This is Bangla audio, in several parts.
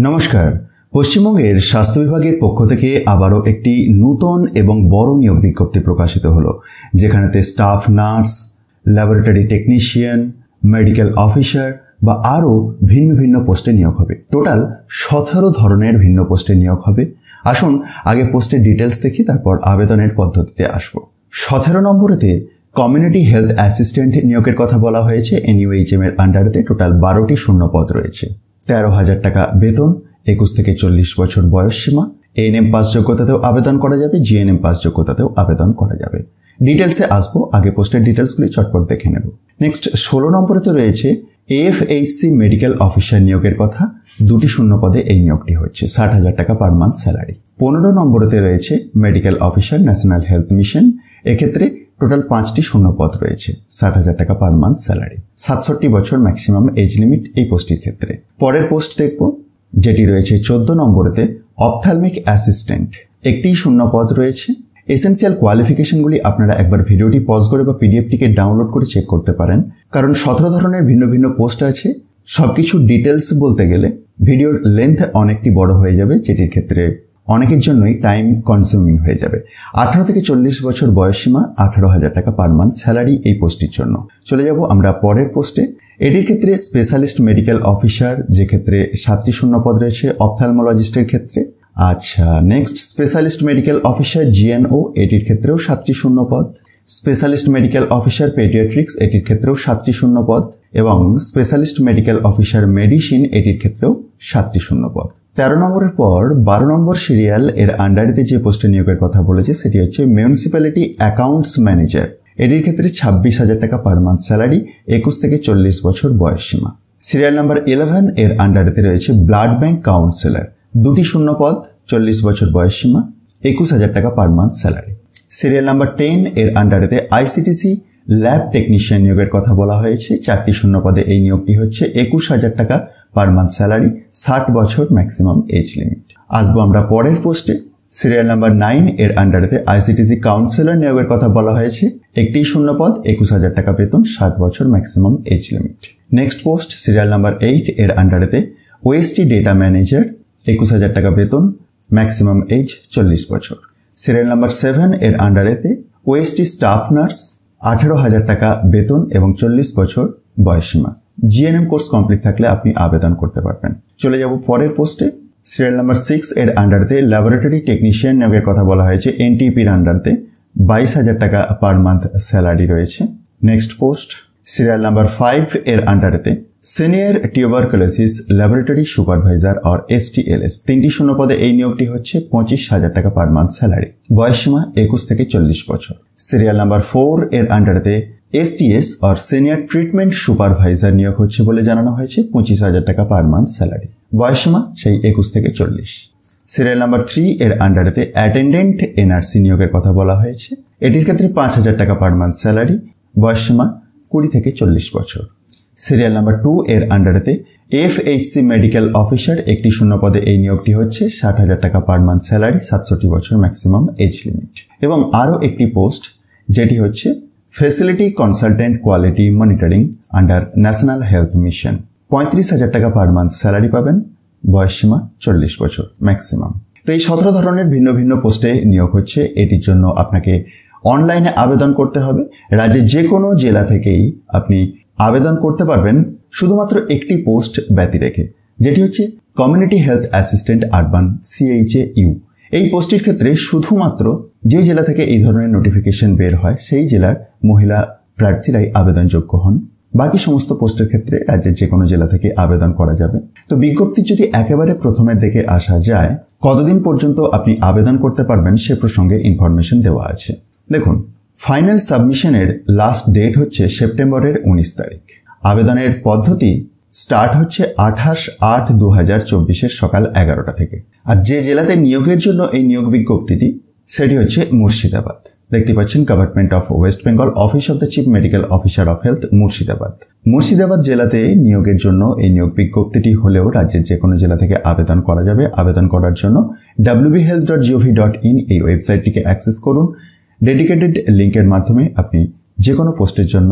নমস্কার। পশ্চিমবঙ্গের স্বাস্থ্য বিভাগের পক্ষ থেকে আবারও একটি নূতন এবং বড় নিয়োগ বিজ্ঞপ্তি প্রকাশিত হলো, যেখানেতে staff nurse, laboratory technician, medical officer বা আরও ভিন্ন ভিন্ন পোস্টে নিয়োগ হবে। টোটাল 17 ধরনের ভিন্ন পোস্টে নিয়োগ হবে। আসুন আগে পোস্টের ডিটেলস দেখি, তারপর আবেদনের পদ্ধতিতে আসব। 17 নম্বরেতে কমিউনিটি হেলথ অ্যাসিস্ট্যান্ট নিয়োগের কথা বলা হয়েছে। NUHM এর আন্ডারেতে টোটাল 12টি শূন্য পদ রয়েছে। 13,000 টাকা বেতন, 21 থেকে 40 বছর বয়স সীমা। ANM পাস যোগ্যতাতেও আবেদন করা যাবে, GNM পাস যোগ্যতাতেও আবেদন করা যাবে। ডিটেলসে আসবো, আগে পোস্টের ডিটেলসগুলি চটপট দেখে নেব। নেক্সট 16 নম্বরেতে রয়েছে AFHC মেডিকেল অফিসার নিয়োগের কথা। 2টি শূন্য পদে এই নিয়োগটি হচ্ছে, 60,000 টাকা পার মান্থ স্যালারি। 15 নম্বরেতে রয়েছে medical officer national health mission. এক্ষেত্রে টোটাল 5টি শূন্য পদ রয়েছে, 60,000 টাকা পার মান্থ স্যালারি। 67 বছর ম্যাক্সিমাম এজ লিমিট এই পোস্টটির ক্ষেত্রে। পরের পোস্ট দেখব, যেটি রয়েছে 14 নম্বরেতে অপথ্যালমিক অ্যাসিস্ট্যান্ট। একটি শূন্য পদ রয়েছে। এসেন্সিয়াল কোয়ালিফিকেশনগুলি আপনারা একবার ভিডিওটি পজ করে বা পিডিএফটিকে ডাউনলোড করে চেক করতে পারেন, কারণ 17 ধরনের ভিন্ন ভিন্ন পোস্ট আছে। সবকিছু ডিটেলস বলতে গেলে ভিডিওর লেন্থ অনেকটি বড় হয়ে যাবে, যেটির ক্ষেত্রে অনেকের জন্যই টাইম কনজিউমিং হয়ে যাবে। 18 থেকে 40 বছর বয়সসীমা, 18,000 টাকা পার মান্থ স্যালারি এই পোস্টটির জন্য। চলে যাব আমরা পরের পোস্টে। এটির ক্ষেত্রে স্পেশালিস্ট মেডিকেল অফিসার, যে ক্ষেত্রে 7টি শূন্য পদ রয়েছে অপথ্যালমোলজিস্টের ক্ষেত্রে। আচ্ছা, next specialist medical officer GNO, এটির ক্ষেত্রেও 7টি শূন্য পদ। স্পেশালিস্ট মেডিকেল অফিসার পেডিয়াট্রিক্স, এটির ক্ষেত্রেও 7টি শূন্য পদ। এবং স্পেশালিস্ট মেডিকেল অফিসার মেডিসিন, এটির ক্ষেত্রেও 7টি শূন্য পদ। 13 নম্বরের পর 12 নম্বর সিরিয়াল এর আন্ডারেতে যে পোস্টে নিয়োগের কথা বলেছে সেটি হচ্ছে মিউনিসিপ্যালিটি অ্যাকাউন্টস ম্যানেজার। এটির ক্ষেত্রে 26,000 টাকা পার মান্থ স্যালারি, 21 থেকে 40 বছর বয়স সীমা। সিরিয়াল নাম্বার 11 এর আন্ডারেতে রয়েছে ব্লাড ব্যাংক কাউন্সিলর। 2টি শূন্য পদ, 40 বছর বয়স সীমা, 21,000 টাকা per month salary. Serial number 10 এর আন্ডারেতে ICTC ল্যাব টেকনিশিয়ান নিয়োগের কথা বলা হয়েছে। 4টি শূন্য পদে এই নিয়োগটি হচ্ছে, 21,000 টাকা পার মান্থ স্যালারি, 60 বছর ম্যাক্সিমাম এজ লিমিট। আসবো আমরা পরের পোস্টে। সিরিয়াল নাম্বার 9 এর আন্ডারেতে ICTC কাউন্সিলর নিয়োগের কথা বলা হয়েছে। একটি শূন্য পদ, 21,000 টাকা বেতন, 60 বছর maximum age limit. Next post serial number 8 এর আন্ডারেতে OST ডেটা ম্যানেজার। 21,000 টাকা বেতন, ম্যাক্সিমাম এজ 40 বছর। সিরিয়াল নাম্বার 7 এর আন্ডারেতে OST স্টাফ নার্স। 18,000 টাকা বেতন এবং 40 বছর বয়সসীমা। GNM কোর্স কমপ্লিট থাকলে আপনি আবেদন করতে পারবেন। চলে যাব পরের পোস্টে। সিরিয়াল নাম্বার 6 এর আন্ডারতে ল্যাবরেটরি টেকনিশিয়ান নিয়োগের কথা বলা হয়েছে। NTPর আন্ডারতে 22,000 টাকা পার মান্থ স্যালারি রয়েছে। নেক্সট পোস্ট সিরিয়াল নাম্বার 5 এর আন্ডারতে senior tuberculosis laboratory supervisor or STLS। 3টি শূন্য পদে এই নিয়োগটি হচ্ছে, 25,000 টাকা পার মান্থ স্যালারি। বয়সসীমা 21 থেকে 40 বছর। সিরিয়াল নাম্বার 4 এর আন্ডারতে STS or senior treatment supervisor নিয়োগ হচ্ছে বলে জানানো হয়েছে। 25,000 টাকা পার মান্থ স্যালারি। বয়সসীমা সেই 21 থেকে 40। সিরিয়াল নাম্বার 3 এর আন্ডারেতে অ্যাটেন্ডেন্ট NRC নিয়োগের কথা বলা হয়েছে। এটির ক্ষেত্রে 5,000 টাকা পার মান্থ স্যালারি। বয়সসীমা 20 থেকে 40 বছর। সিরিয়াল নাম্বার 2 এর আন্ডারেতে FHC মেডিকেল অফিসার। একটি শূন্য পদে এই নিয়োগটি হচ্ছে, 60,000 টাকা পার মান্থ স্যালারি, 67 বছর ম্যাক্সিমাম এজ লিমিট। এবং আরও একটি পোস্ট, যেটি হচ্ছে facility consultant quality monitoring under national health mission. 35,000 টাকা পার মান্থ স্যালারি পাবেন। বয়সসীমা 40 বছর ম্যাক্সিমাম। তো এই 17 ধরনের ভিন্ন ভিন্ন পোস্টে নিয়োগ হচ্ছে। এটির জন্য আপনাকে অনলাইনে আবেদন করতে হবে। রাজ্যের যে কোনো জেলা থেকেই আপনি আবেদন করতে পারবেন, শুধুমাত্র একটি পোস্ট ব্যতি রেখে, যেটি হচ্ছে community health assistant urban CHAU। এই পোস্টটির ক্ষেত্রে শুধুমাত্র যে জেলা থেকে এই ধরনের নোটিফিকেশন বের হয় সেই জেলার মহিলা প্রার্থীরাই আবেদনযোগ্য হন। বাকি সমস্ত পোস্টের ক্ষেত্রে রাজ্যের যে কোনো জেলা থেকে আবেদন করা যাবে। তো বিজ্ঞপ্তি যদি একেবারে প্রথমের দিকে আসা যায়, কতদিন পর্যন্ত আপনি আবেদন করতে পারবেন সে প্রসঙ্গে ইনফরমেশন দেওয়া আছে। দেখুন, ফাইনাল সাবমিশনের লাস্ট ডেট হচ্ছে সেপ্টেম্বরের 19 তারিখ। আবেদনের পদ্ধতি স্টার্ট হচ্ছে 28/8/2024 সকাল 11টা থেকে। আর যে জেলাতে নিয়োগের জন্য এই নিয়োগ বিজ্ঞপ্তিটি, সেটি হচ্ছে মুর্শিদাবাদ। দেখতে পাচ্ছেন government of West Bengal, office of the chief medical officer of health, Murshidabad. Murshidabad জেলাতে নিয়োগের জন্য এই নিয়োগ বিজ্ঞপ্তিটি হলেও রাজ্যের যে কোনো জেলা থেকে আবেদন করা যাবে। আবেদন করার জন্য wbhealth.gov.in এই ওয়েবসাইটটিকে অ্যাক্সেস করুন। ডেডিকেটেড লিঙ্কের মাধ্যমে আপনি যে কোনো পোস্টের জন্য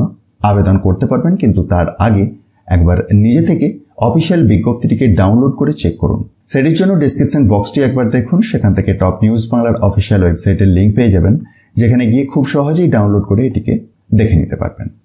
আবেদন করতে পারবেন, কিন্তু তার আগে একবার নিজে থেকে অফিসিয়াল বিজ্ঞপ্তিটিকে ডাউনলোড করে চেক করুন। সেটির জন্য ডেসক্রিপশন বক্সটি একবার দেখুন, সেখান থেকে টপ নিউজ বাংলার অফিসিয়াল ওয়েবসাইটের লিঙ্ক পেয়ে যাবেন, যেখানে গিয়ে খুব সহজেই ডাউনলোড করে এটিকে দেখে নিতে পারবেন।